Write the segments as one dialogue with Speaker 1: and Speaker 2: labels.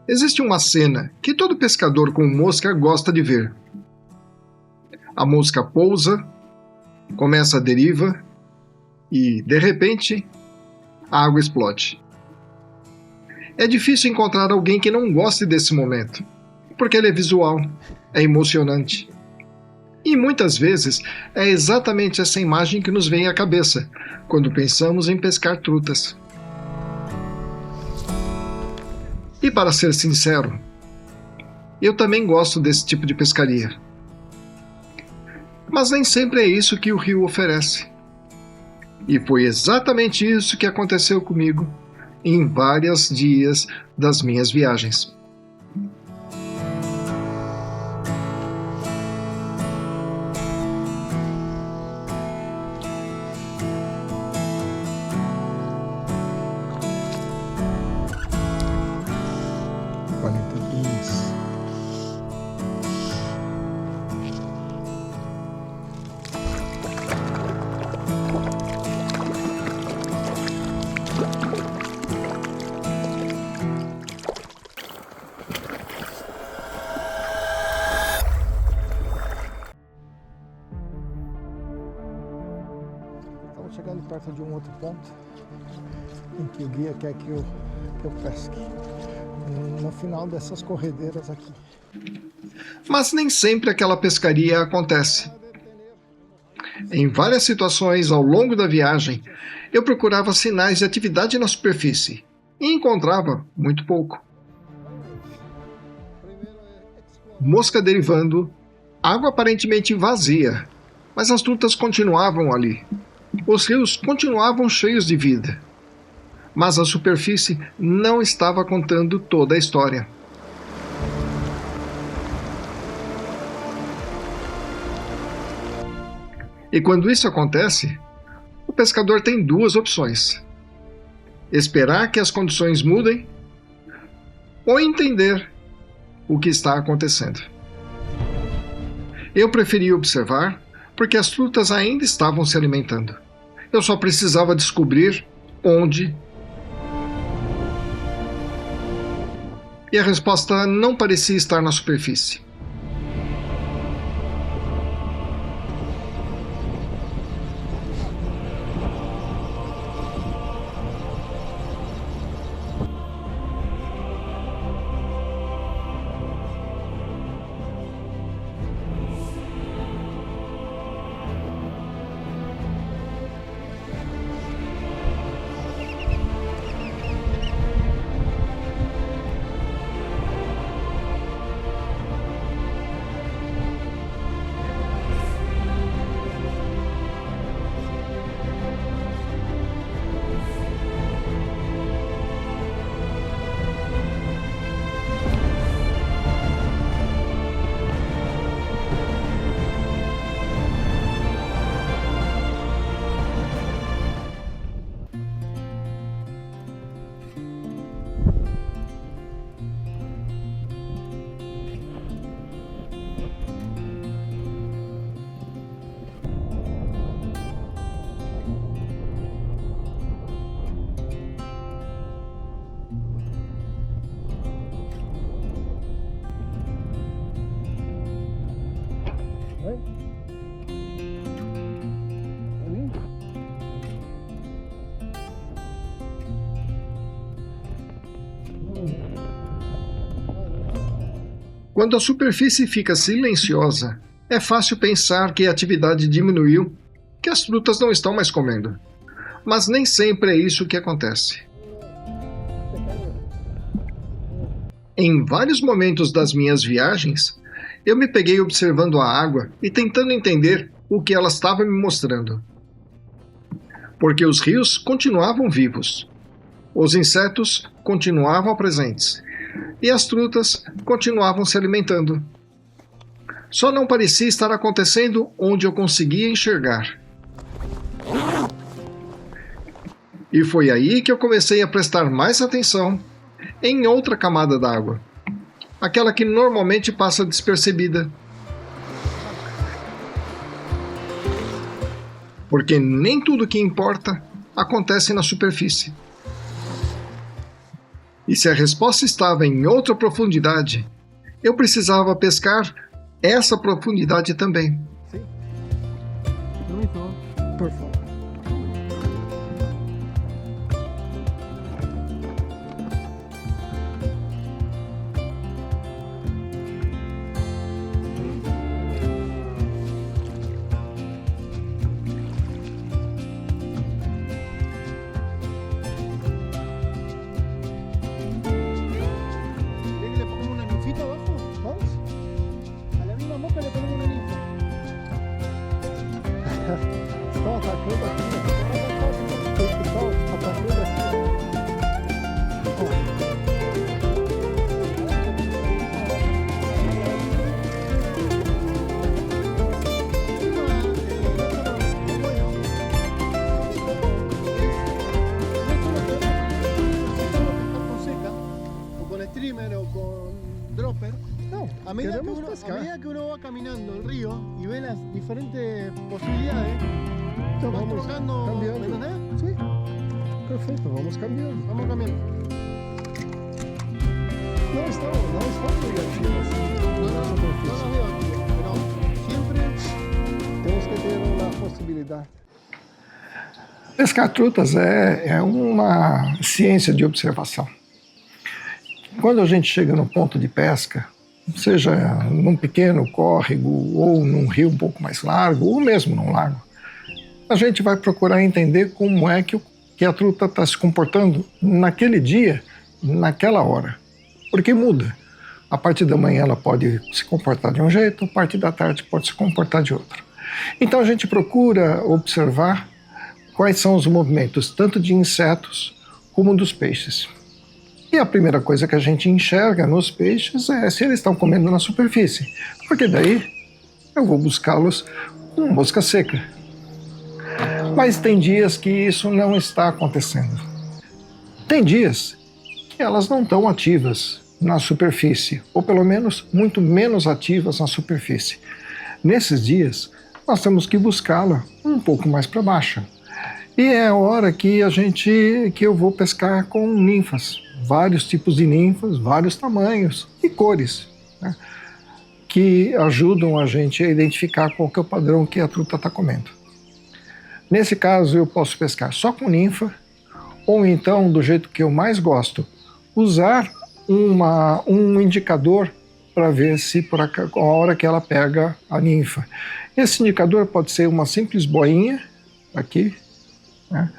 Speaker 1: Existe uma cena que todo pescador com mosca gosta de ver. A mosca pousa, começa a deriva e, de repente, a água explode. É difícil encontrar alguém que não goste desse momento, porque ele é visual, é emocionante. E muitas vezes é exatamente essa imagem que nos vem à cabeça quando pensamos em pescar trutas. E para ser sincero, eu também gosto desse tipo de pescaria. Mas nem sempre é isso que o rio oferece. E foi exatamente isso que aconteceu comigo em vários dias das minhas viagens.
Speaker 2: Estamos chegando perto de um outro ponto em que o guia quer que eu pesque no final dessas corredeiras aqui.
Speaker 1: Mas nem sempre aquela pescaria acontece. Em várias situações ao longo da viagem, eu procurava sinais de atividade na superfície e encontrava muito pouco. Mosca derivando, água aparentemente vazia, mas as trutas continuavam ali. Os rios continuavam cheios de vida, mas a superfície não estava contando toda a história. E quando isso acontece, o pescador tem duas opções: esperar que as condições mudem ou entender o que está acontecendo. Eu preferi observar porque as trutas ainda estavam se alimentando. Eu só precisava descobrir onde. E a resposta não parecia estar na superfície. Quando a superfície fica silenciosa, é fácil pensar que a atividade diminuiu, que as frutas não estão mais comendo. Mas nem sempre é isso que acontece. Em vários momentos das minhas viagens, eu me peguei observando a água e tentando entender o que ela estava me mostrando. Porque os rios continuavam vivos, os insetos continuavam presentes e as trutas continuavam se alimentando. Só não parecia estar acontecendo onde eu conseguia enxergar. E foi aí que eu comecei a prestar mais atenção em outra camada d'água, aquela que normalmente passa despercebida. Porque nem tudo que importa acontece na superfície. E se a resposta estava em outra profundidade, eu precisava pescar essa profundidade também.
Speaker 2: Sim. Muito, por favor. Estão atacando aqui. Estão atacando aqui.
Speaker 3: O con streamer o con dropper.
Speaker 2: Não,
Speaker 3: A medida que uno va caminando el río y ve las diferentes posibilidades,
Speaker 2: então
Speaker 3: vas
Speaker 2: vamos
Speaker 3: trocando, ¿me
Speaker 2: cambiando.
Speaker 3: entendés?
Speaker 2: Sim, perfeito, vamos cambiando.
Speaker 3: Vamos cambiando.
Speaker 2: Não estão negativas.
Speaker 3: No las veo aquí, pero siempre
Speaker 2: Temos que ter uma possibilidade.
Speaker 4: Pescar trutas é uma ciência de observação. Quando a gente chega no ponto de pesca, seja num pequeno córrego ou num rio um pouco mais largo, ou mesmo num lago, a gente vai procurar entender como é que a truta está se comportando naquele dia, naquela hora. Porque muda. A partir da manhã ela pode se comportar de um jeito, a partir da tarde pode se comportar de outro. Então a gente procura observar quais são os movimentos, tanto de insetos como dos peixes. E a primeira coisa que a gente enxerga nos peixes é se eles estão comendo na superfície, porque daí eu vou buscá-los com mosca seca. Mas tem dias que isso não está acontecendo. Tem dias que elas não estão ativas na superfície, ou pelo menos muito menos ativas na superfície. Nesses dias, nós temos que buscá-la um pouco mais para baixo. E é a hora que eu vou pescar com ninfas, vários tipos de ninfas, vários tamanhos e cores, né, que ajudam a gente a identificar qual que é o padrão que a truta está comendo. Nesse caso eu posso pescar só com ninfa, ou então, do jeito que eu mais gosto, usar um indicador para ver se por a hora que ela pega a ninfa. Esse indicador pode ser uma simples boinha, aqui, né?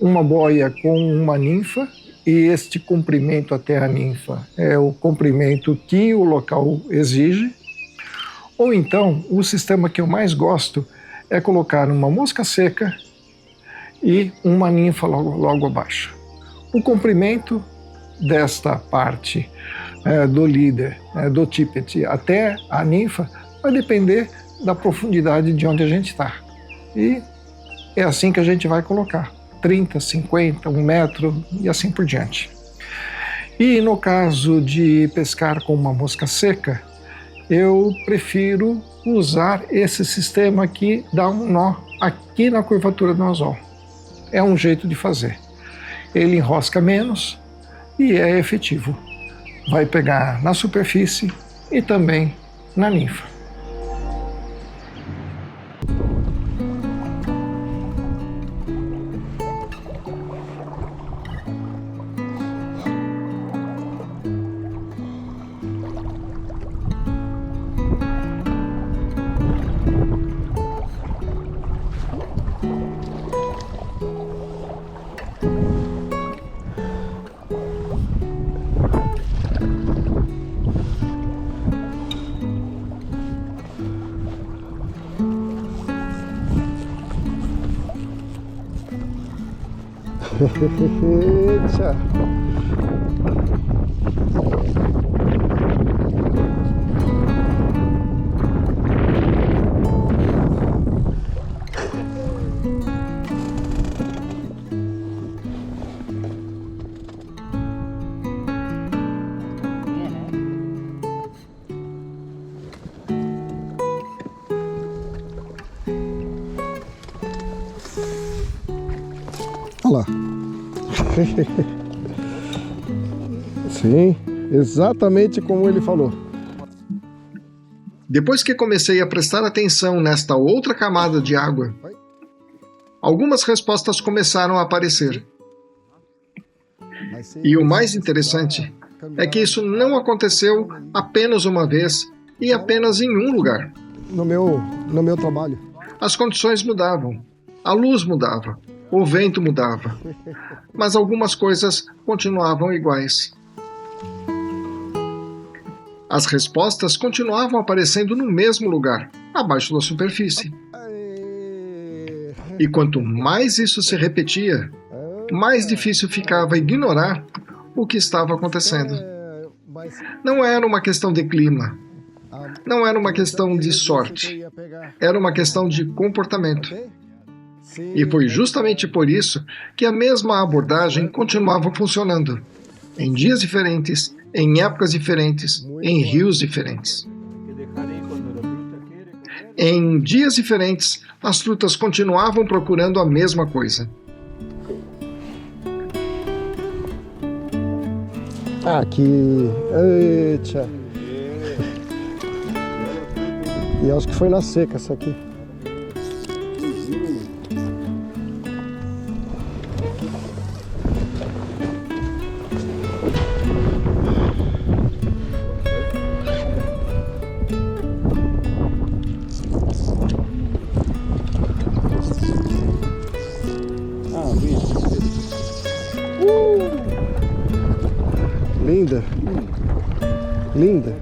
Speaker 4: Uma boia com uma ninfa, e este comprimento até a ninfa é o comprimento que o local exige. Ou então, o sistema que eu mais gosto é colocar uma mosca seca e uma ninfa logo abaixo. O comprimento desta parte do líder, do tippet, até a ninfa, vai depender da profundidade de onde a gente está. E é assim que a gente vai colocar, 30, 50, 1 metro e assim por diante. E no caso de pescar com uma mosca seca, eu prefiro usar esse sistema que dá um nó aqui na curvatura do anzol. É um jeito de fazer. Ele enrosca menos e é efetivo. Vai pegar na superfície e também na ninfa.
Speaker 2: Eita! Olha lá. Sim, exatamente como ele falou.
Speaker 1: Depois que comecei a prestar atenção nesta outra camada de água, algumas respostas começaram a aparecer. E o mais interessante é que isso não aconteceu apenas uma vez e apenas em um lugar.
Speaker 2: No meu trabalho.
Speaker 1: As condições mudavam, a luz mudava, o vento mudava, mas algumas coisas continuavam iguais. As respostas continuavam aparecendo no mesmo lugar, abaixo da superfície. E quanto mais isso se repetia, mais difícil ficava ignorar o que estava acontecendo. Não era uma questão de clima, não era uma questão de sorte, era uma questão de comportamento. E foi justamente por isso que a mesma abordagem continuava funcionando, em dias diferentes, em épocas diferentes, em rios diferentes. Em dias diferentes, as trutas continuavam procurando a mesma coisa.
Speaker 2: Aqui. Eita. E acho que foi na seca essa aqui. Linda. Linda.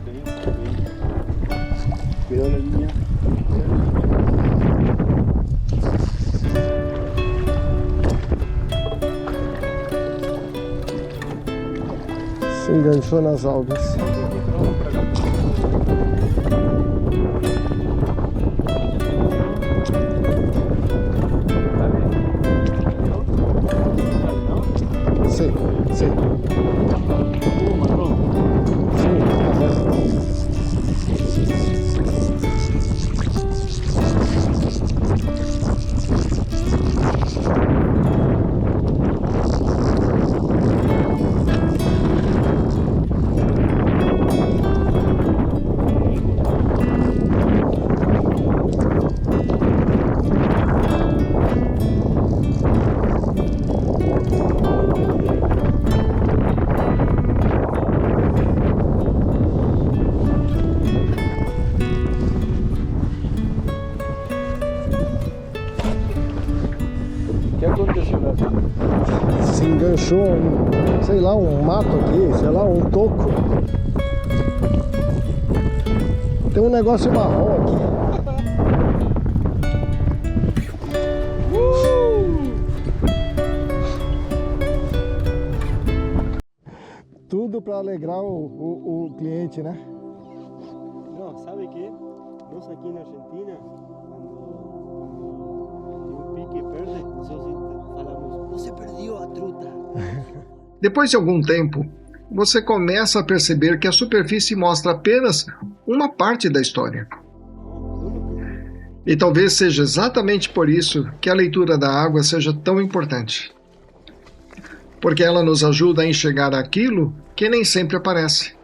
Speaker 2: Se enganchou nas algas. Sim, sim. Se enganchou sei lá, um mato aqui, sei lá, um toco. Tem um negócio marrom aqui. Tudo para alegrar o cliente, né?
Speaker 3: No, ¿sabe qué? Nós aqui na Argentina, quando tem um pique verde, nós falamos, você perdeu a truta.
Speaker 1: Depois de algum tempo, você começa a perceber que a superfície mostra apenas uma parte da história. E talvez seja exatamente por isso que a leitura da água seja tão importante. Porque ela nos ajuda a enxergar aquilo que nem sempre aparece.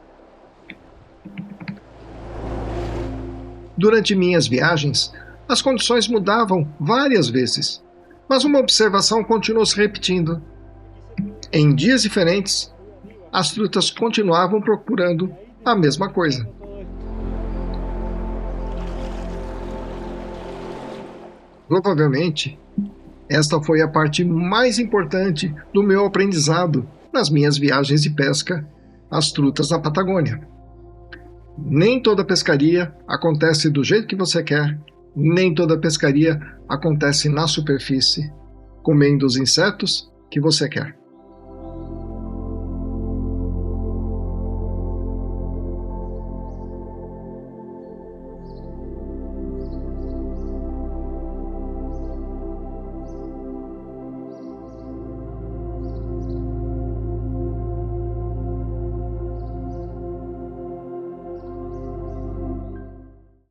Speaker 1: Durante minhas viagens, as condições mudavam várias vezes, mas uma observação continuou se repetindo. Em dias diferentes, as trutas continuavam procurando a mesma coisa. Provavelmente, esta foi a parte mais importante do meu aprendizado nas minhas viagens de pesca às trutas na Patagônia. Nem toda pescaria acontece do jeito que você quer, nem toda pescaria acontece na superfície, comendo os insetos que você quer.